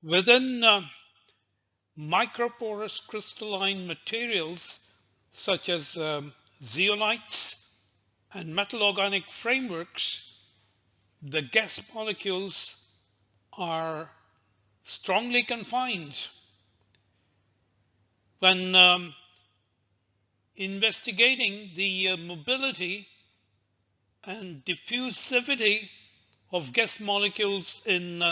Within microporous crystalline materials such as zeolites and metal organic frameworks, the gas molecules are strongly confined. When investigating the mobility and diffusivity of gas molecules in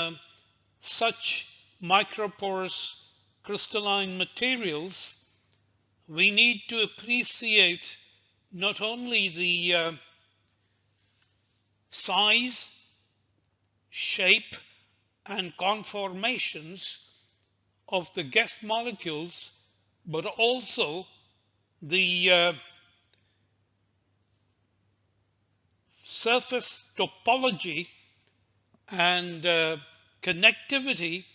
such microporous crystalline materials, we need to appreciate not only the size, shape, and conformations of the gas molecules, but also the surface topology and connectivity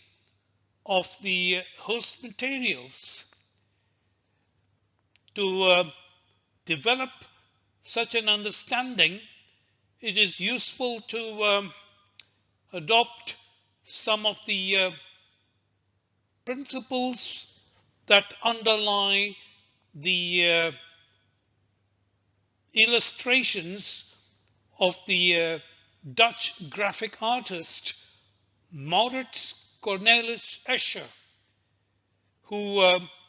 of the host materials. To develop such an understanding, it is useful to adopt some of the principles that underlie the illustrations of the Dutch graphic artist Maurits Cornelis Escher, who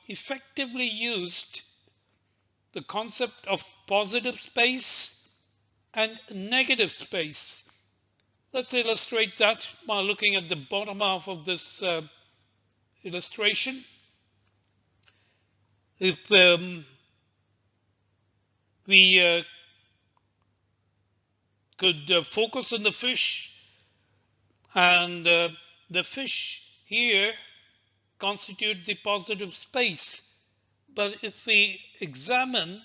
effectively used the concept of positive space and negative space. Let's illustrate that by looking at the bottom half of this illustration. If we could focus on the fish, and the fish here constitute the positive space. But if we examine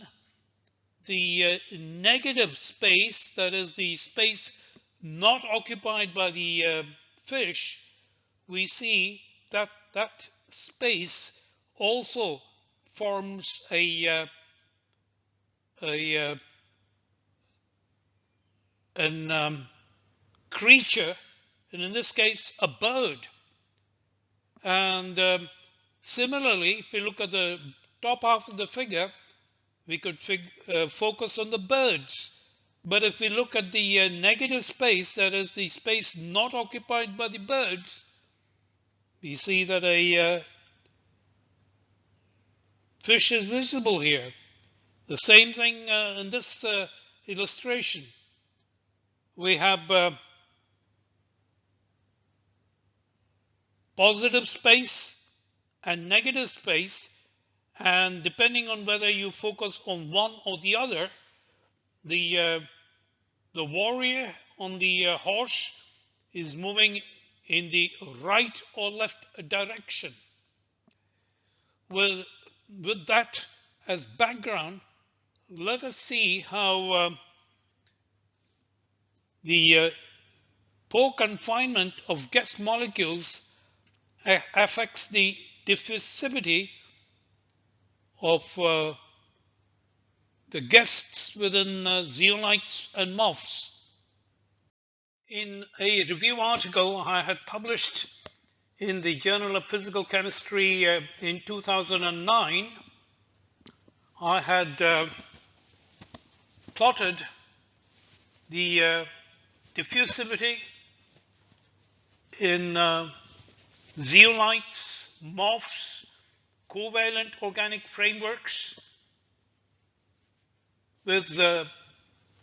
the negative space, that is the space not occupied by the fish, we see that that space also forms a creature, and in this case a bird. And similarly, if we look at the top half of the figure, we could focus on the birds. But if we look at the negative space, that is the space not occupied by the birds, we see that a fish is visible here. The same thing in this illustration. We have positive space and negative space, and depending on whether you focus on one or the other, the warrior on the horse is moving in the right or left direction. Well, with that as background, let us see how the Pore confinement of gas molecules affects the diffusivity of the guests within zeolites and MOFs. In a review article I had published in the Journal of Physical Chemistry in 2009, I had plotted the diffusivity in zeolites, MOFs, covalent organic frameworks with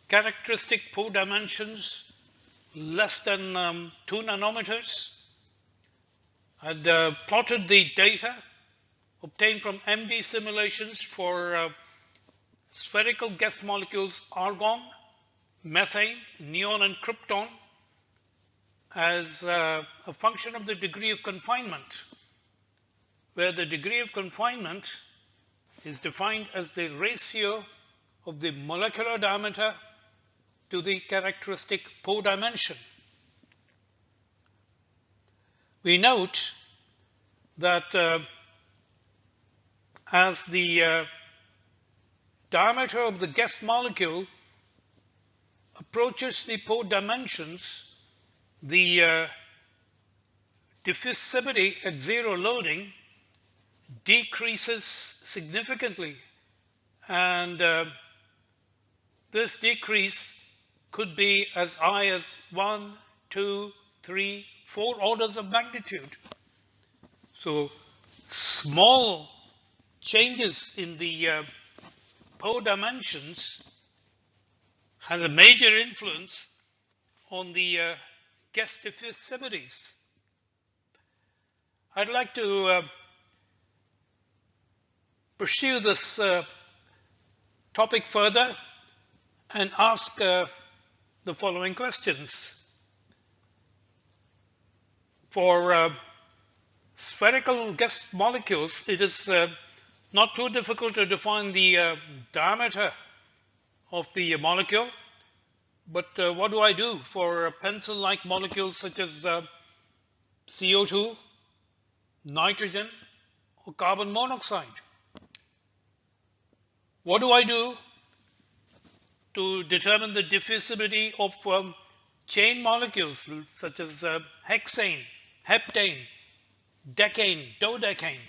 characteristic pore dimensions less than 2 nanometers. I'd plotted the data obtained from MD simulations for spherical gas molecules argon, methane, neon, and krypton as a function of the degree of confinement, where the degree of confinement is defined as the ratio of the molecular diameter to the characteristic pore dimension. We note that as the diameter of the gas molecule approaches the pore dimensions, the diffusivity at zero loading decreases significantly, and this decrease could be as high as 1, 2, 3, 4 orders of magnitude. So small changes in the pore dimensions has a major influence on the gas diffusivities. I'd like to pursue this topic further and ask the following questions. For spherical gas molecules, it is not too difficult to define the diameter of the molecule, but what do I do for pencil-like molecules such as CO2, nitrogen, or carbon monoxide? What do I do to determine the diffusivity of chain molecules such as hexane, heptane, decane, dodecane?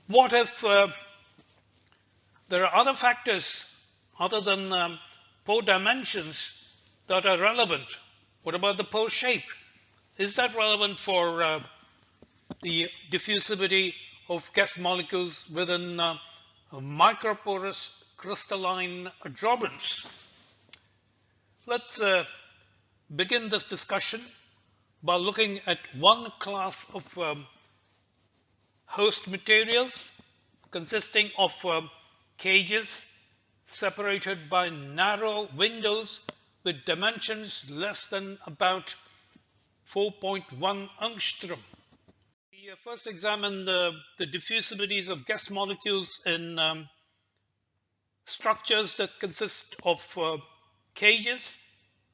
What if there are other factors other than pore dimensions that are relevant? What about the pore shape? Is that relevant for the diffusivity of gas molecules within microporous crystalline adsorbents? Let's begin this discussion by looking at one class of host materials consisting of cages separated by narrow windows with dimensions less than about 4.1 angstrom. We first examine the diffusivities of gas molecules in structures that consist of cages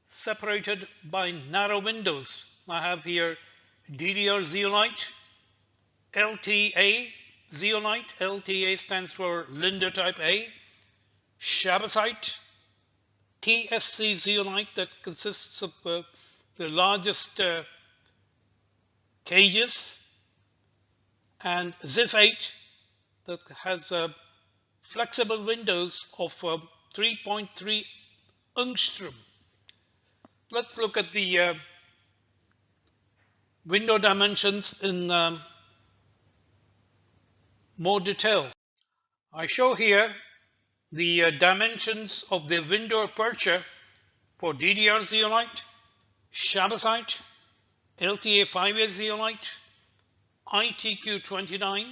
separated by narrow windows. I have here DDR zeolite, LTA zeolite, LTA stands for Linder type A, Shabasite, TSC zeolite that consists of the largest cages, and ZIF8 that has flexible windows of 3.3 angstrom. Let's look at the window dimensions in more detail. I show here the dimensions of the window aperture for DDR zeolite, Shabasite, LTA 5A zeolite, ITQ29,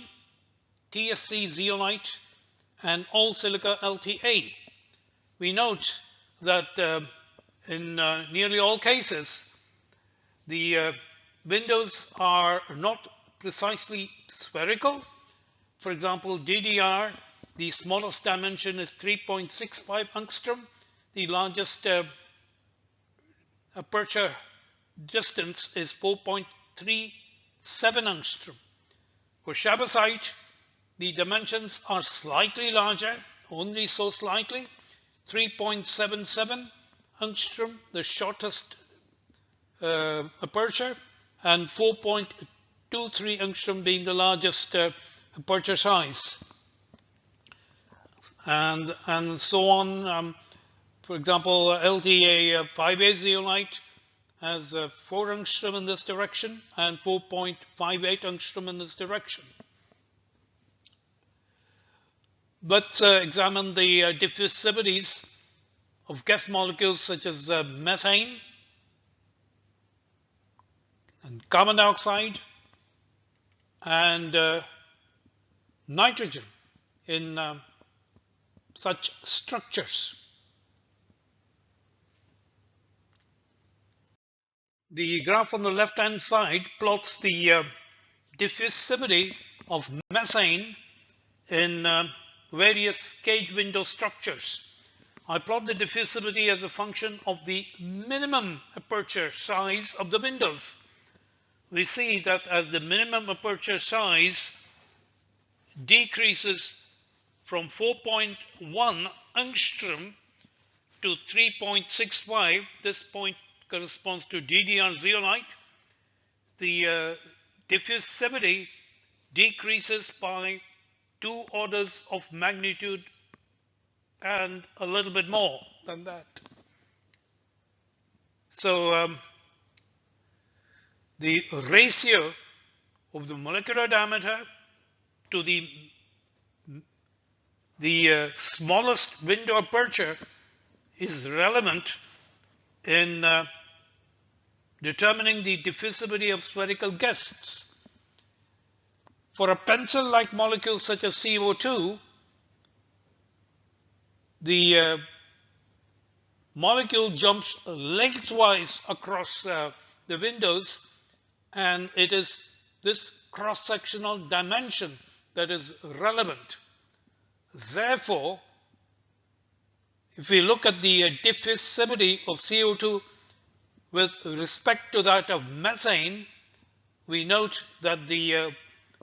TSC zeolite, and all silica LTA. We note that in nearly all cases, the windows are not precisely spherical. For example, DDR, the smallest dimension is 3.65 angstrom. The largest aperture distance is 4.37 angstrom. For Shabasite, the dimensions are slightly larger, only so slightly, 3.77 angstrom, the shortest aperture, and 4.23 angstrom being the largest aperture size, and so on. For example, LTA 5A zeolite has 4 angstrom in this direction and 4.58 angstrom in this direction. Let's examine the diffusivities of gas molecules such as methane and carbon dioxide and nitrogen in such structures. The graph on the left hand side plots the diffusivity of methane in various cage window structures. I plot the diffusivity as a function of the minimum aperture size of the windows. We see that as the minimum aperture size decreases from 4.1 angstrom to 3.65, this point corresponds to DDR zeolite, the diffusivity decreases by 2 orders of magnitude and a little bit more than that. So the ratio of the molecular diameter to the smallest window aperture is relevant in determining the diffusivity of spherical guests. For a pencil-like molecule such as CO2, the molecule jumps lengthwise across the windows, and it is this cross-sectional dimension that is relevant. Therefore, if we look at the diffusivity of CO2 with respect to that of methane, we note that the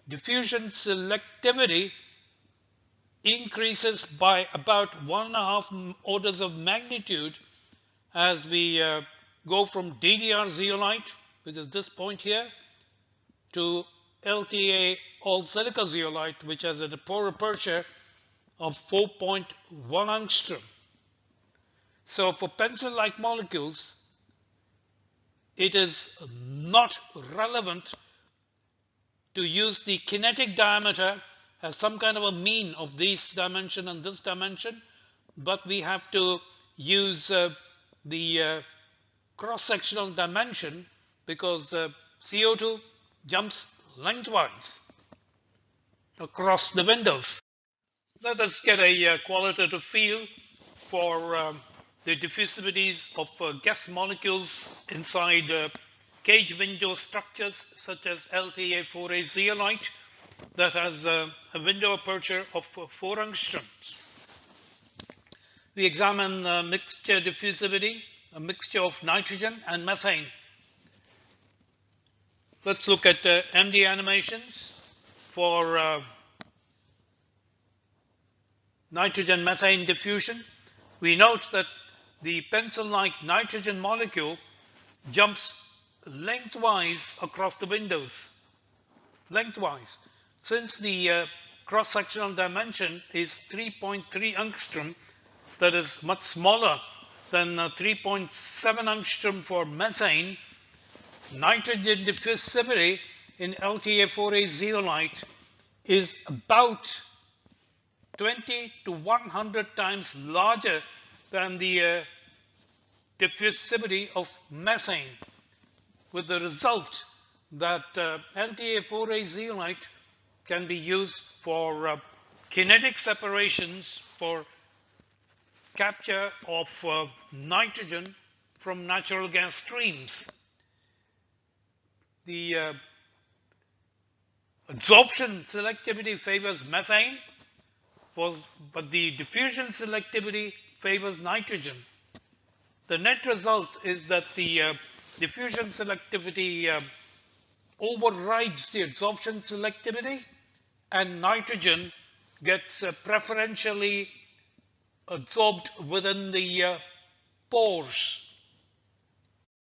diffusion selectivity increases by about 1.5 orders of magnitude as we go from DDR zeolite, which is this point here, to LTA all silica zeolite, which has a pore aperture of 4.1 angstrom. So for pencil-like molecules, it is not relevant to use the kinetic diameter as some kind of a mean of this dimension and this dimension, but we have to use the cross-sectional dimension because CO2 jumps lengthwise across the windows. Let us get a qualitative feel for the diffusivities of gas molecules inside cage window structures such as LTA4A zeolite that has a window aperture of 4 angstroms. We examine mixture diffusivity, a mixture of nitrogen and methane. Let's look at MD animations for nitrogen methane diffusion. We note that the pencil-like nitrogen molecule jumps lengthwise across the windows. Lengthwise. Since the cross-sectional dimension is 3.3 angstrom, that is much smaller than 3.7 angstrom for methane, nitrogen diffusivity in LTA4A zeolite is about 20 to 100 times larger than the diffusivity of methane, with the result that LTA4A zeolite can be used for kinetic separations for capture of nitrogen from natural gas streams. The adsorption selectivity favors methane, but the diffusion selectivity favors nitrogen. The net result is that the diffusion selectivity overrides the adsorption selectivity, and nitrogen gets preferentially absorbed within the pores.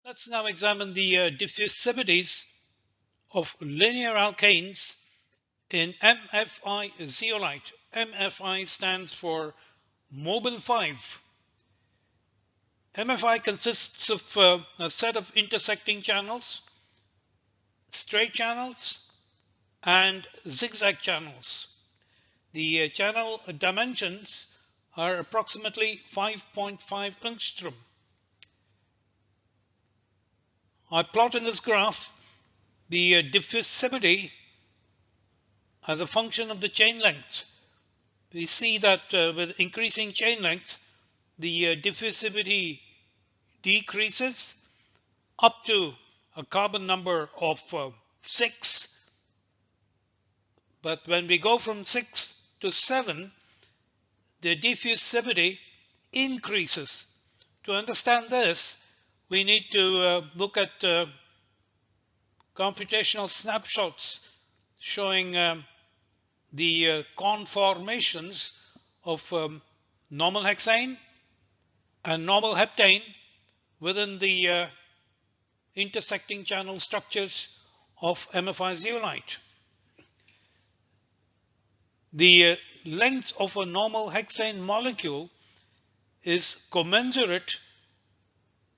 Let's now examine the diffusivities of linear alkanes in MFI zeolite. MFI stands for mobile 5. MFI consists of a set of intersecting channels, straight channels, and zigzag channels. The channel dimensions are approximately 5.5 angstrom. I plot in this graph the diffusivity as a function of the chain length. We see that with increasing chain length, the diffusivity decreases up to a carbon number of 6. But when we go from 6 to 7, the diffusivity increases. To understand this, we need to look at computational snapshots showing the conformations of normal hexane and normal heptane within the intersecting channel structures of MFI zeolite. The length of a normal hexane molecule is commensurate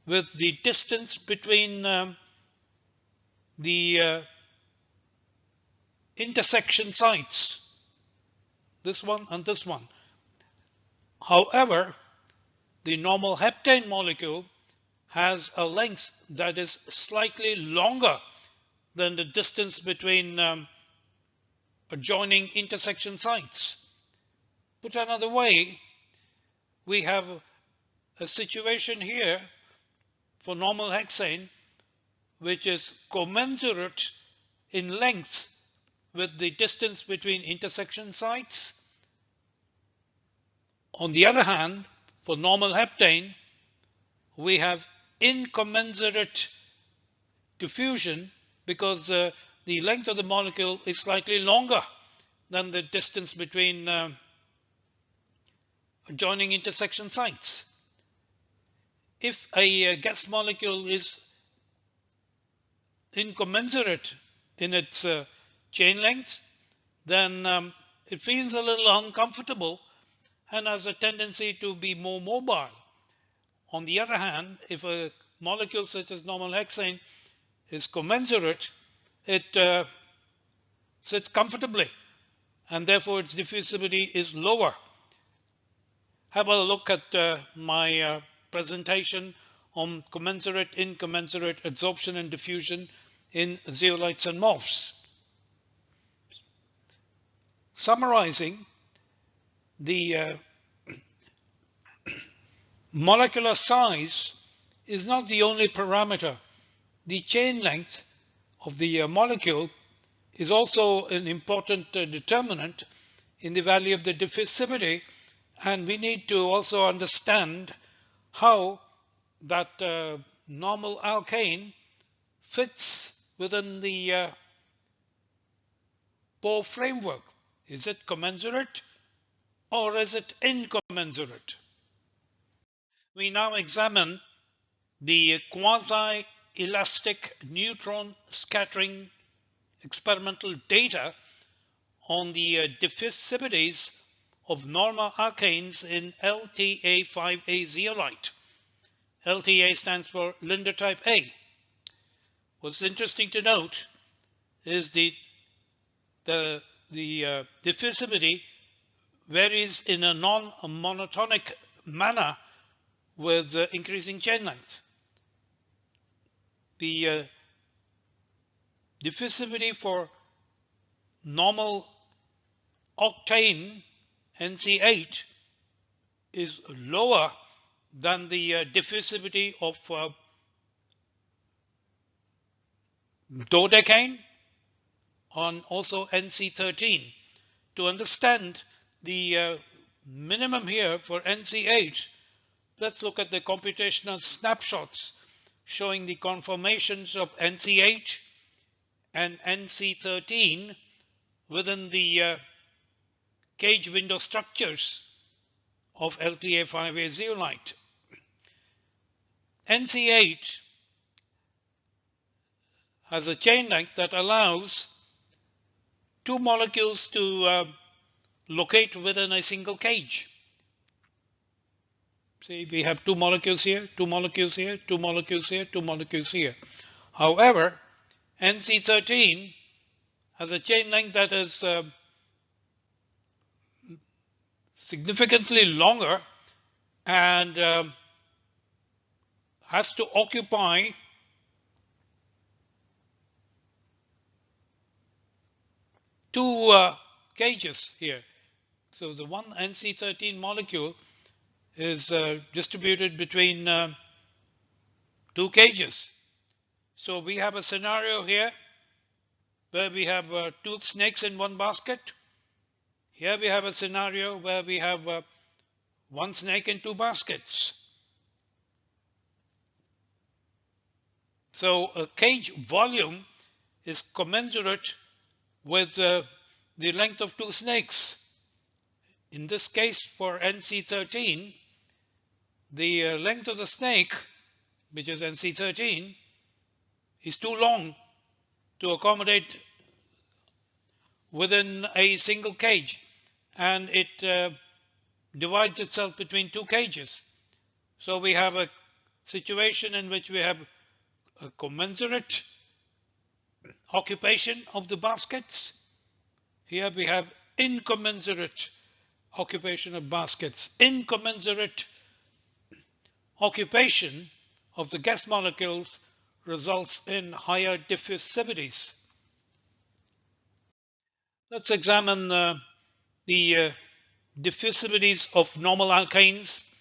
with the distance between the intersection sites, this one and this one. However, the normal heptane molecule has a length that is slightly longer than the distance between adjoining intersection sites. Put another way, we have a situation here for normal hexane which is commensurate in length with the distance between intersection sites. On the other hand, for normal heptane, we have incommensurate diffusion because the length of the molecule is slightly longer than the distance between adjoining intersection sites. If a gas molecule is incommensurate in its chain length, then it feels a little uncomfortable and has a tendency to be more mobile. On the other hand, if a molecule such as normal hexane is commensurate, it sits comfortably and therefore its diffusivity is lower. Have a look at my presentation on commensurate, incommensurate adsorption and diffusion in zeolites and MOFs. Summarizing, the molecular size is not the only parameter. The chain length of the molecule is also an important determinant in the value of the diffusivity, and we need to also understand how that normal alkane fits within the Pore framework. Is it commensurate or is it incommensurate? We now examine the quasi-elastic neutron scattering experimental data on the diffusivities of normal alkanes in LTA5A zeolite. LTA stands for Linde type A. What's interesting to note is the diffusivity varies in a non-monotonic manner with increasing chain length. The diffusivity for normal octane NC8 is lower than the diffusivity of dodecane on also NC13. To understand the minimum here for NC8, let's look at the computational snapshots showing the conformations of NC8 and NC13 within the cage window structures of LTA5A zeolite. NC8 has a chain length that allows two molecules to locate within a single cage. See, we have two molecules here, two molecules here, two molecules here, two molecules here. However, NC13 has a chain length that is significantly longer and has to occupy two cages here. So the one NC13 molecule is distributed between two cages. So we have a scenario here where we have two snakes in one basket. Here we have a scenario where we have one snake in two baskets. So a cage volume is commensurate with the length of two snakes. In this case, for NC13, the length of the snake, which is NC13, is too long to accommodate within a single cage, and it divides itself between two cages. So we have a situation in which we have a commensurate occupation of the baskets. Here we have incommensurate occupation of baskets. Incommensurate occupation of the gas molecules results in higher diffusivities. Let's examine the diffusivities of normal alkanes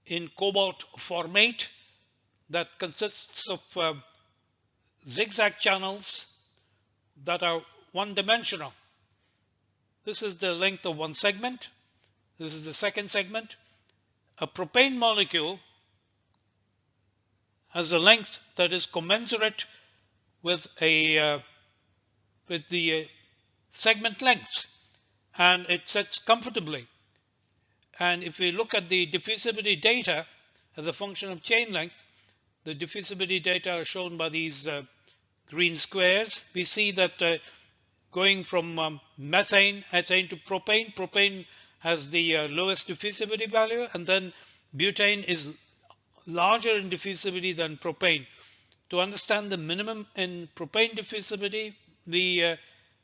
in cobalt formate that consists of zigzag channels that are one-dimensional. This is the length of one segment. This is the second segment. A propane molecule has a length that is commensurate with the segment length, and it sets comfortably. And if we look at the diffusivity data as a function of chain length, the diffusivity data are shown by these green squares. We see that going from methane, ethane to propane, propane has the lowest diffusivity value, and then butane is larger in diffusivity than propane. To understand the minimum in propane diffusivity, we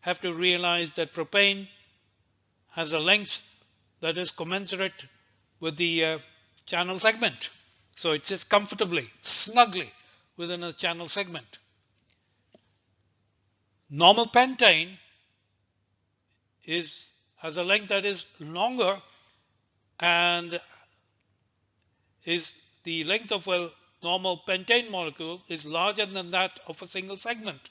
have to realize that propane has a length that is commensurate with the channel segment. So it sits comfortably, snugly within a channel segment. Normal pentane has a length that is longer, and the length of a normal pentane molecule is larger than that of a single segment.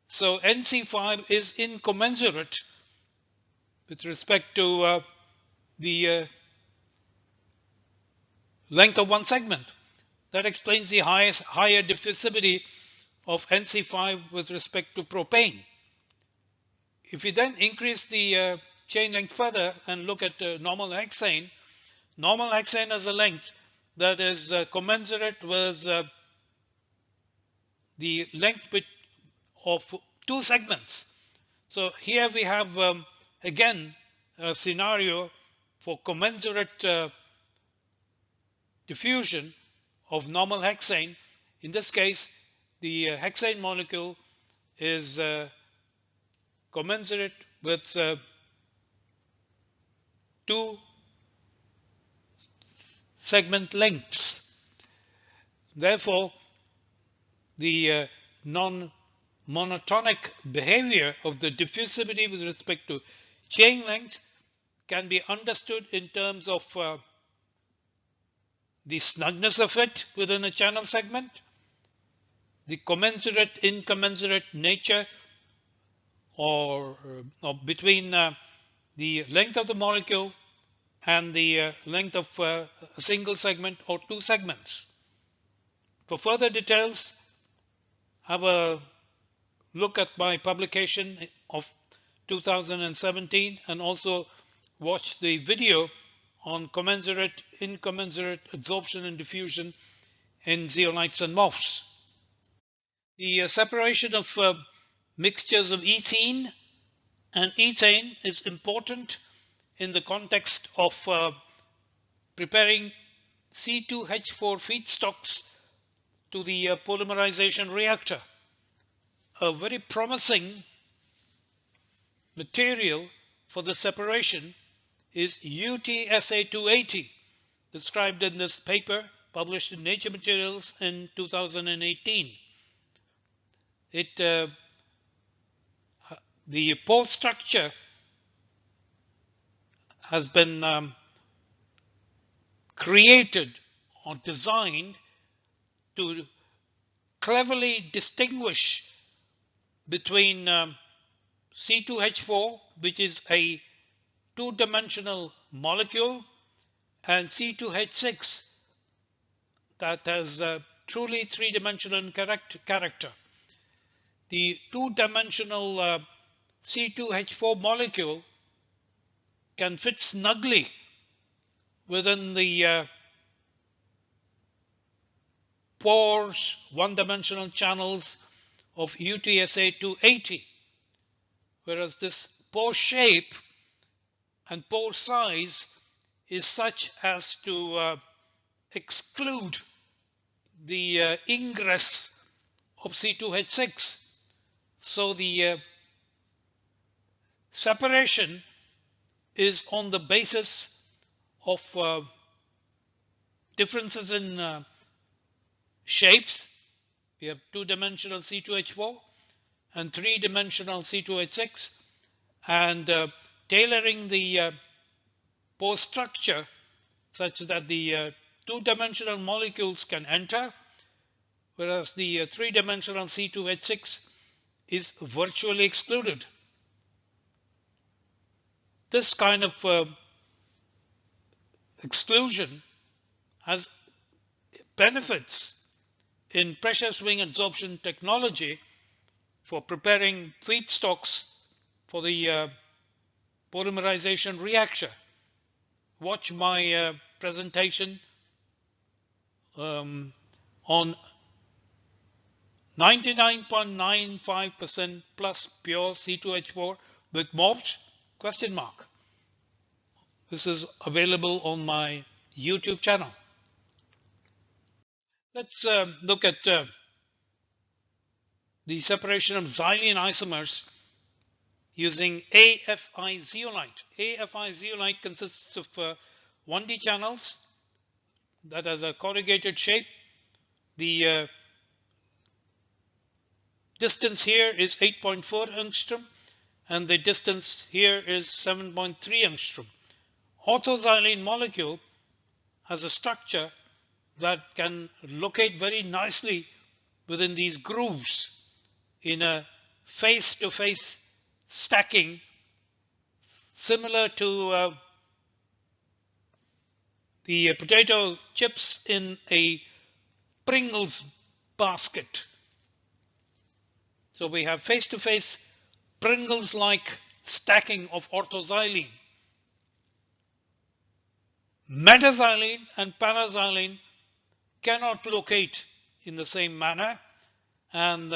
So NC5 is incommensurate with respect to the length of one segment. That explains the higher diffusivity of NC5 with respect to propane. If we then increase the chain length further and look at normal hexane has a length that is commensurate with the length of two segments. So here we have again a scenario for commensurate diffusion of normal hexane. In this case, the hexane molecule is commensurate with two segment lengths. Therefore, the non-monotonic behavior of the diffusivity with respect to chain length can be understood in terms of the snugness of it within a channel segment, the commensurate incommensurate nature or between the length of the molecule and the length of a single segment or two segments. For further details, have a look at my publication of 2017 and also watch the video on commensurate, incommensurate adsorption and diffusion in zeolites and MOFs. The separation of mixtures of ethene and ethane is important in the context of preparing C2H4 feedstocks to the polymerization reactor. A very promising material for the separation is UTSA280, described in this paper published in Nature Materials in 2018. The pore structure has been created or designed to cleverly distinguish between C2H4, which is a two-dimensional molecule, and C2H6 that has truly three-dimensional character. The two-dimensional C2H4 molecule can fit snugly within the pores, one-dimensional channels of UTSA 280, whereas this pore shape and pore size is such as to exclude the ingress of C2H6. So the separation is on the basis of differences in shapes. We have two-dimensional C2H4 and three-dimensional C2H6, and tailoring the pore structure such that the two-dimensional molecules can enter, whereas the three-dimensional C2H6 is virtually excluded. This kind of exclusion has benefits in pressure swing adsorption technology for preparing feedstocks for the polymerization reaction. Watch my presentation on 99.95% plus pure C2H4 with MOFs ? This is available on my YouTube channel. Let's look at the separation of xylene isomers using AFI zeolite. AFI zeolite consists of 1D channels that has a corrugated shape. The distance here is 8.4 angstrom and the distance here is 7.3 angstrom. Orthoxylene molecule has a structure that can locate very nicely within these grooves in a face-to-face stacking similar to the potato chips in a Pringles basket. So we have face-to-face Pringles-like stacking of orthoxylene. Metaxylene and paraxylene cannot locate in the same manner, and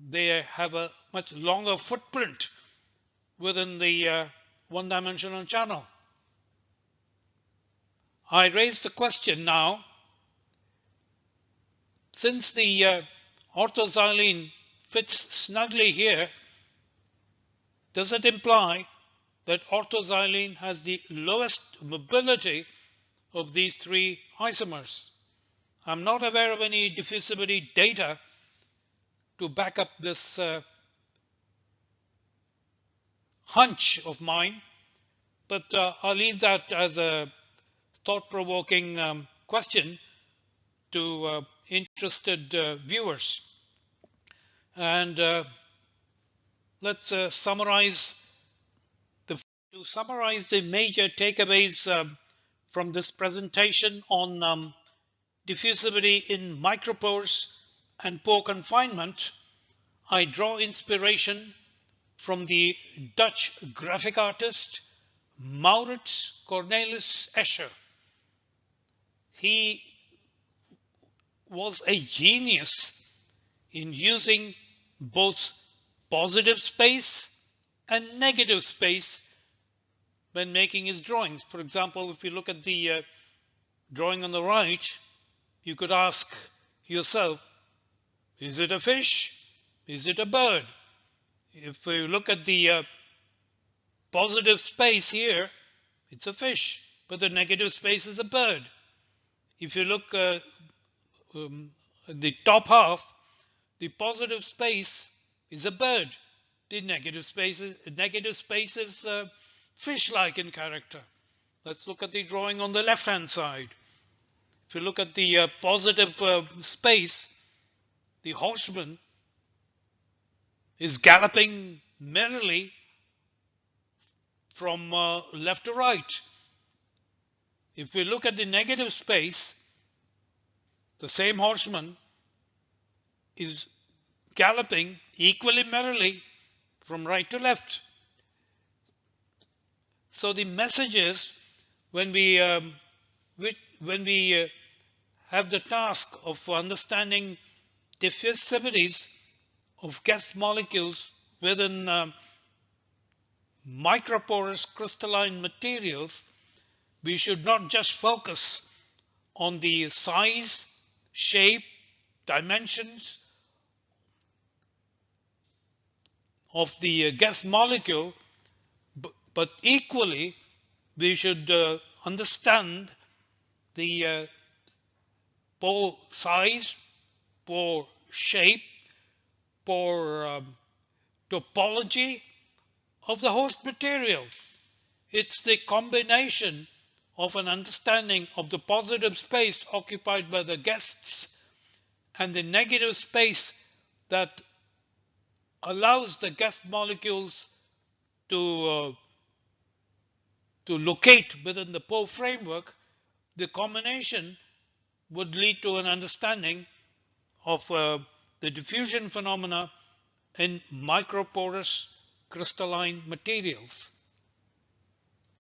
they have a much longer footprint within the one-dimensional channel. I raise the question now, since the orthoxylene fits snugly here, does it imply that orthoxylene has the lowest mobility of these three isomers? I'm not aware of any diffusivity data to back up this hunch of mine, but I'll leave that as a thought-provoking question to interested viewers. And let's summarize the major takeaways from this presentation on diffusivity in micropores and pore confinement. I draw inspiration from the Dutch graphic artist Maurits Cornelis Escher. He was a genius in using both positive space and negative space when making his drawings. For example, if you look at the drawing on the right, you could ask yourself, is it a fish? Is it a bird? If you look at the positive space here, it's a fish, but the negative space is a bird. If you look at the top half, the positive space is a bird. The negative space is fish-like in character. Let's look at the drawing on the left-hand side. If you look at the positive space, the horseman is galloping merrily from left to right. If we look at the negative space, the same horseman is galloping equally merrily from right to left. So the message is, when we have the task of understanding diffusivities of gas molecules within microporous crystalline materials, we should not just focus on the size, shape, dimensions of the gas molecule, but equally we should understand the pore size, pore shape, pore topology of the host material. It's the combination of an understanding of the positive space occupied by the guests and the negative space that allows the gas molecules to locate within the pore framework. The combination would lead to an understanding of the diffusion phenomena in microporous crystalline materials.